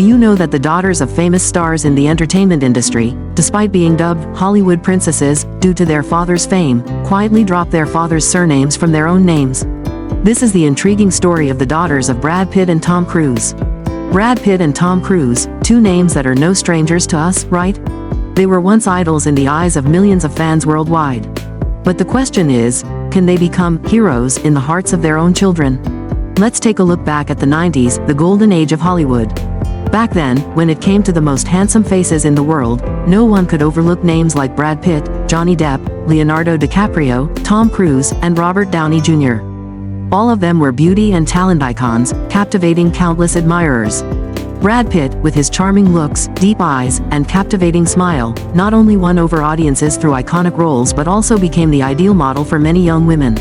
Do you know that the daughters of famous stars in the entertainment industry, despite being dubbed Hollywood princesses due to their father's fame, quietly drop their father's surnames from their own names? This is the intriguing story of the daughters of Brad Pitt and Tom Cruise. Brad Pitt and Tom Cruise, two names that are no strangers to us, right? They were once idols in the eyes of millions of fans worldwide. But the question is, can they become heroes in the hearts of their own children? Let's take a look back at the 90s, the golden age of Hollywood. Back then, when it came to the most handsome faces in the world, no one could overlook names like Brad Pitt, Johnny Depp, Leonardo DiCaprio, Tom Cruise, and Robert Downey Jr. All of them were beauty and talent icons, captivating countless admirers. Brad Pitt, with his charming looks, deep eyes, and captivating smile, not only won over audiences through iconic roles but also became the ideal model for many young women.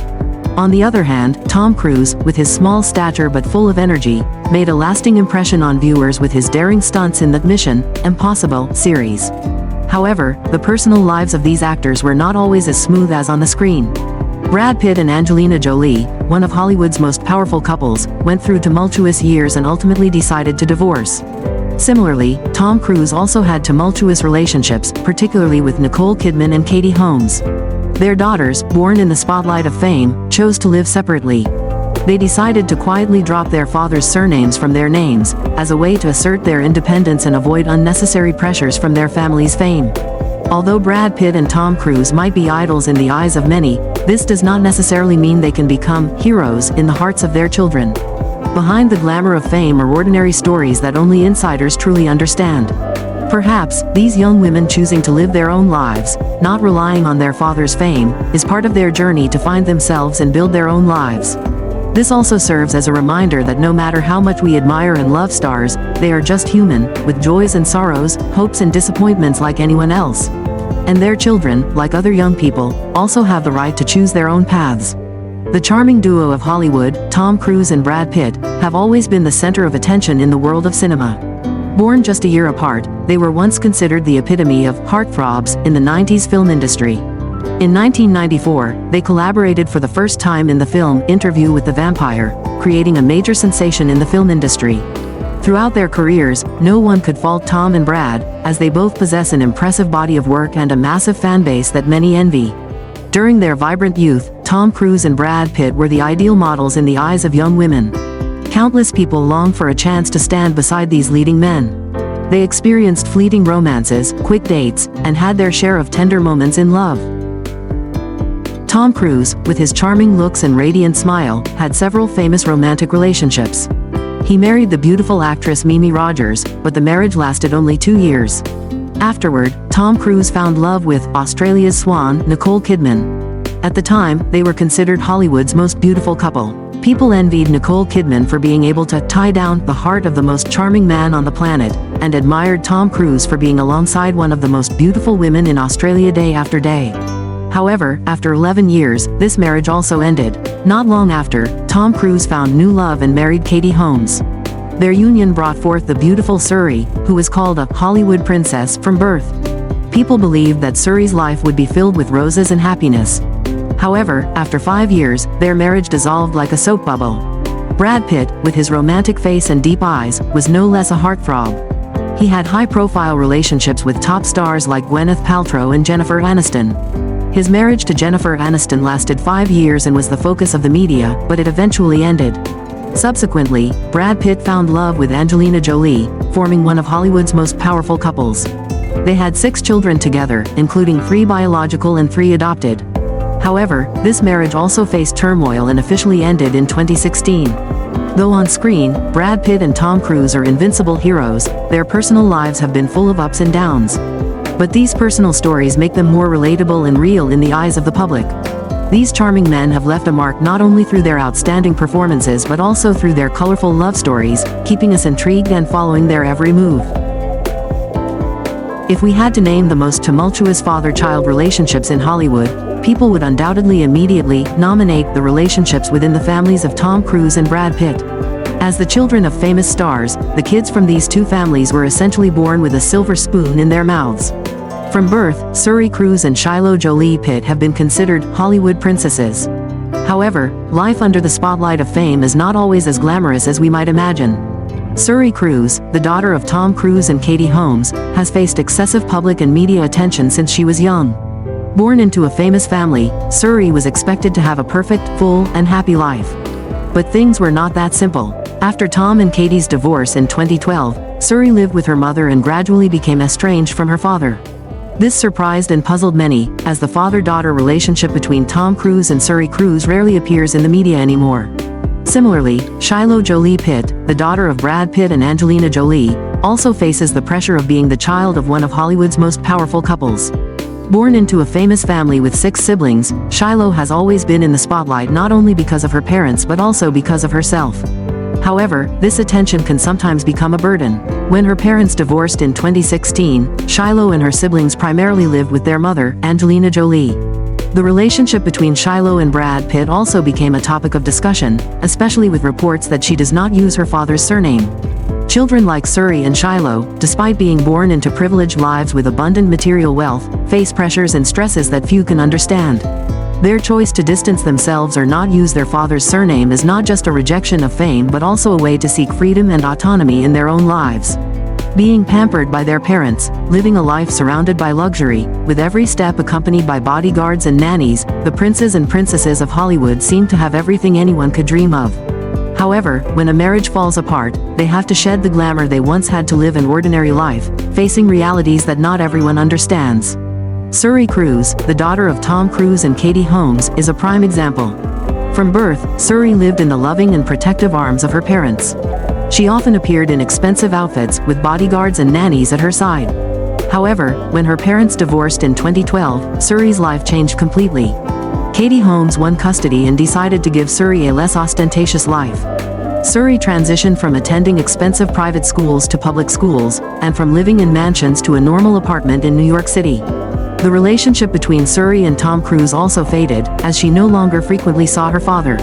On the other hand, Tom Cruise, with his small stature but full of energy, made a lasting impression on viewers with his daring stunts in the Mission Impossible series. However, the personal lives of these actors were not always as smooth as on the screen. Brad Pitt and Angelina Jolie, one of Hollywood's most powerful couples, went through tumultuous years and ultimately decided to divorce. Similarly, Tom Cruise also had tumultuous relationships, particularly with Nicole Kidman and Katie Holmes. Their daughters, born in the spotlight of fame, chose to live separately. They decided to quietly drop their father's surnames from their names, as a way to assert their independence and avoid unnecessary pressures from their family's fame. Although Brad Pitt and Tom Cruise might be idols in the eyes of many, this does not necessarily mean they can become heroes in the hearts of their children. Behind the glamour of fame are ordinary stories that only insiders truly understand. Perhaps, these young women choosing to live their own lives, not relying on their father's fame, is part of their journey to find themselves and build their own lives. This also serves as a reminder that no matter how much we admire and love stars, they are just human, with joys and sorrows, hopes and disappointments like anyone else. And their children, like other young people, also have the right to choose their own paths. The charming duo of Hollywood, Tom Cruise and Brad Pitt, have always been the center of attention in the world of cinema. Born just a year apart, they were once considered the epitome of heartthrobs in the 90s film industry. In 1994, they collaborated for the first time in the film Interview with the Vampire, creating a major sensation in the film industry. Throughout their careers, no one could fault Tom and Brad, as they both possess an impressive body of work and a massive fan base that many envy. During their vibrant youth, Tom Cruise and Brad Pitt were the ideal models in the eyes of young women. Countless people longed for a chance to stand beside these leading men. They experienced fleeting romances, quick dates, and had their share of tender moments in love. Tom Cruise, with his charming looks and radiant smile, had several famous romantic relationships. He married the beautiful actress Mimi Rogers, but the marriage lasted only 2 years. Afterward, Tom Cruise found love with Australia's swan, Nicole Kidman. At the time, they were considered Hollywood's most beautiful couple. People envied Nicole Kidman for being able to tie down the heart of the most charming man on the planet, and admired Tom Cruise for being alongside one of the most beautiful women in Australia day after day. However, after 11 years, this marriage also ended. Not long after, Tom Cruise found new love and married Katie Holmes. Their union brought forth the beautiful Suri, who was called a Hollywood princess from birth. People believed that Suri's life would be filled with roses and happiness. However, after 5 years, their marriage dissolved like a soap bubble. Brad Pitt, with his romantic face and deep eyes, was no less a heartthrob. He had high-profile relationships with top stars like Gwyneth Paltrow and Jennifer Aniston. His marriage to Jennifer Aniston lasted 5 years and was the focus of the media, but it eventually ended. Subsequently, Brad Pitt found love with Angelina Jolie, forming one of Hollywood's most powerful couples. They had 6 children together, including 3 biological and 3 adopted. However, this marriage also faced turmoil and officially ended in 2016. Though on screen, Brad Pitt and Tom Cruise are invincible heroes, their personal lives have been full of ups and downs. But these personal stories make them more relatable and real in the eyes of the public. These charming men have left a mark not only through their outstanding performances but also through their colorful love stories, keeping us intrigued and following their every move. If we had to name the most tumultuous father-child relationships in Hollywood, people would undoubtedly immediately nominate the relationships within the families of Tom Cruise and Brad Pitt. As the children of famous stars, the kids from these two families were essentially born with a silver spoon in their mouths. From birth, Suri Cruise and Shiloh Jolie-Pitt have been considered Hollywood princesses. However, life under the spotlight of fame is not always as glamorous as we might imagine. Suri Cruise, the daughter of Tom Cruise and Katie Holmes, has faced excessive public and media attention since she was young. Born into a famous family, Suri was expected to have a perfect, full, and happy life. But things were not that simple. After Tom and Katie's divorce in 2012, Suri lived with her mother and gradually became estranged from her father. This surprised and puzzled many, as the father-daughter relationship between Tom Cruise and Suri Cruise rarely appears in the media anymore. Similarly, Shiloh Jolie-Pitt, the daughter of Brad Pitt and Angelina Jolie, also faces the pressure of being the child of one of Hollywood's most powerful couples. Born into a famous family with 6 siblings, Shiloh has always been in the spotlight not only because of her parents but also because of herself. However, this attention can sometimes become a burden. When her parents divorced in 2016, Shiloh and her siblings primarily lived with their mother, Angelina Jolie. The relationship between Shiloh and Brad Pitt also became a topic of discussion, especially with reports that she does not use her father's surname. Children like Suri and Shiloh, despite being born into privileged lives with abundant material wealth, face pressures and stresses that few can understand. Their choice to distance themselves or not use their father's surname is not just a rejection of fame but also a way to seek freedom and autonomy in their own lives. Being pampered by their parents, living a life surrounded by luxury, with every step accompanied by bodyguards and nannies, the princes and princesses of Hollywood seem to have everything anyone could dream of. However, when a marriage falls apart, they have to shed the glamour they once had to live an ordinary life, facing realities that not everyone understands. Suri Cruise, the daughter of Tom Cruise and Katie Holmes, is a prime example. From birth, Suri lived in the loving and protective arms of her parents. She often appeared in expensive outfits, with bodyguards and nannies at her side. However, when her parents divorced in 2012, Suri's life changed completely. Katie Holmes won custody and decided to give Suri a less ostentatious life. Suri transitioned from attending expensive private schools to public schools, and from living in mansions to a normal apartment in New York City. The relationship between Suri and Tom Cruise also faded, as she no longer frequently saw her father.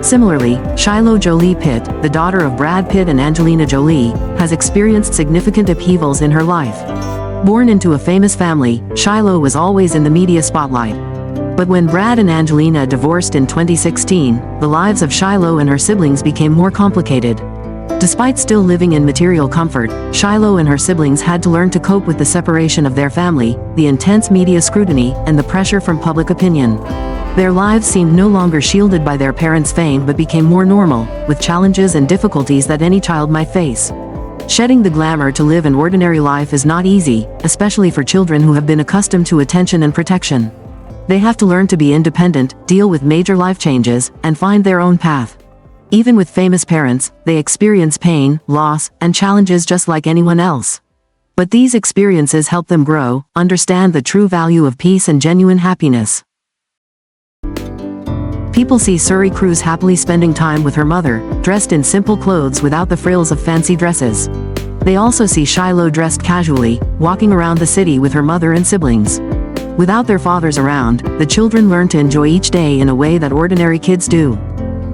Similarly, Shiloh Jolie-Pitt, the daughter of Brad Pitt and Angelina Jolie, has experienced significant upheavals in her life. Born into a famous family, Shiloh was always in the media spotlight. But when Brad and Angelina divorced in 2016, the lives of Shiloh and her siblings became more complicated. Despite still living in material comfort, Shiloh and her siblings had to learn to cope with the separation of their family, the intense media scrutiny, and the pressure from public opinion. Their lives seemed no longer shielded by their parents' fame but became more normal, with challenges and difficulties that any child might face. Shedding the glamour to live an ordinary life is not easy, especially for children who have been accustomed to attention and protection. They have to learn to be independent, deal with major life changes, and find their own path. Even with famous parents, they experience pain, loss, and challenges just like anyone else. But these experiences help them grow, understand the true value of peace and genuine happiness. People see Suri Cruise happily spending time with her mother, dressed in simple clothes without the frills of fancy dresses. They also see Shiloh dressed casually, walking around the city with her mother and siblings. Without their fathers around, the children learn to enjoy each day in a way that ordinary kids do.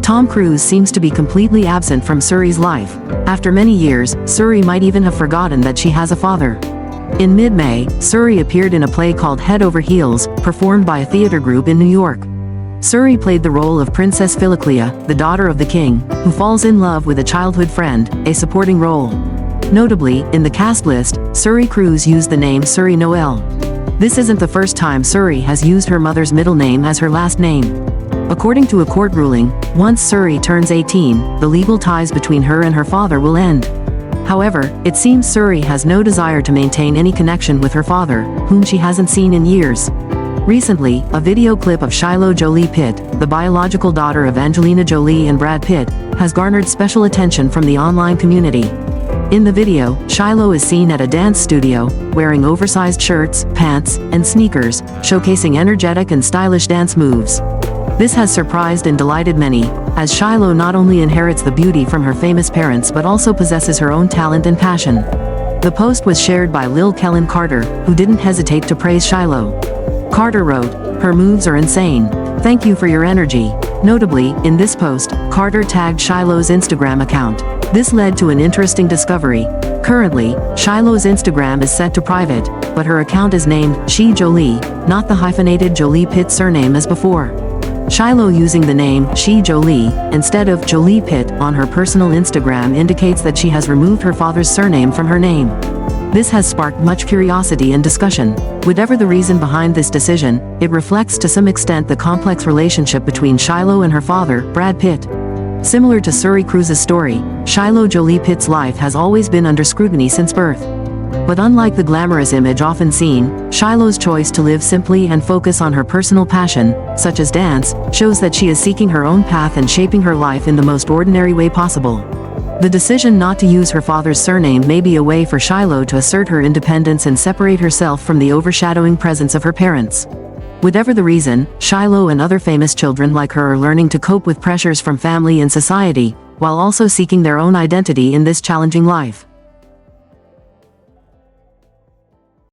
Tom Cruise seems to be completely absent from Suri's life. After many years, Suri might even have forgotten that she has a father. In mid-May, Suri appeared in a play called Head Over Heels, performed by a theater group in New York. Suri played the role of Princess Philoclea, the daughter of the king, who falls in love with a childhood friend, a supporting role. Notably, in the cast list, Suri Cruise used the name Suri Noel. This isn't the first time Suri has used her mother's middle name as her last name. According to a court ruling, once Suri turns 18, the legal ties between her and her father will end. However, it seems Suri has no desire to maintain any connection with her father, whom she hasn't seen in years. Recently, a video clip of Shiloh Jolie-Pitt, the biological daughter of Angelina Jolie and Brad Pitt, has garnered special attention from the online community. In the video, Shiloh is seen at a dance studio, wearing oversized shirts, pants, and sneakers, showcasing energetic and stylish dance moves. This has surprised and delighted many, as Shiloh not only inherits the beauty from her famous parents but also possesses her own talent and passion. The post was shared by Lil Kellen Carter, who didn't hesitate to praise Shiloh. Carter wrote, "Her moves are insane. Thank you for your energy." Notably, in this post, Carter tagged Shiloh's Instagram account. This led to an interesting discovery. Currently, Shiloh's Instagram is set to private, but her account is named She Jolie, not the hyphenated Jolie-Pitt surname as before. Shiloh using the name She Jolie instead of Jolie-Pitt on her personal Instagram indicates that she has removed her father's surname from her name. This has sparked much curiosity and discussion. Whatever the reason behind this decision, it reflects to some extent the complex relationship between Shiloh and her father, Brad Pitt. Similar to Suri Cruise's story, Shiloh Jolie-Pitt's life has always been under scrutiny since birth. But unlike the glamorous image often seen, Shiloh's choice to live simply and focus on her personal passion, such as dance, shows that she is seeking her own path and shaping her life in the most ordinary way possible. The decision not to use her father's surname may be a way for Shiloh to assert her independence and separate herself from the overshadowing presence of her parents. Whatever the reason, Shiloh and other famous children like her are learning to cope with pressures from family and society, while also seeking their own identity in this challenging life.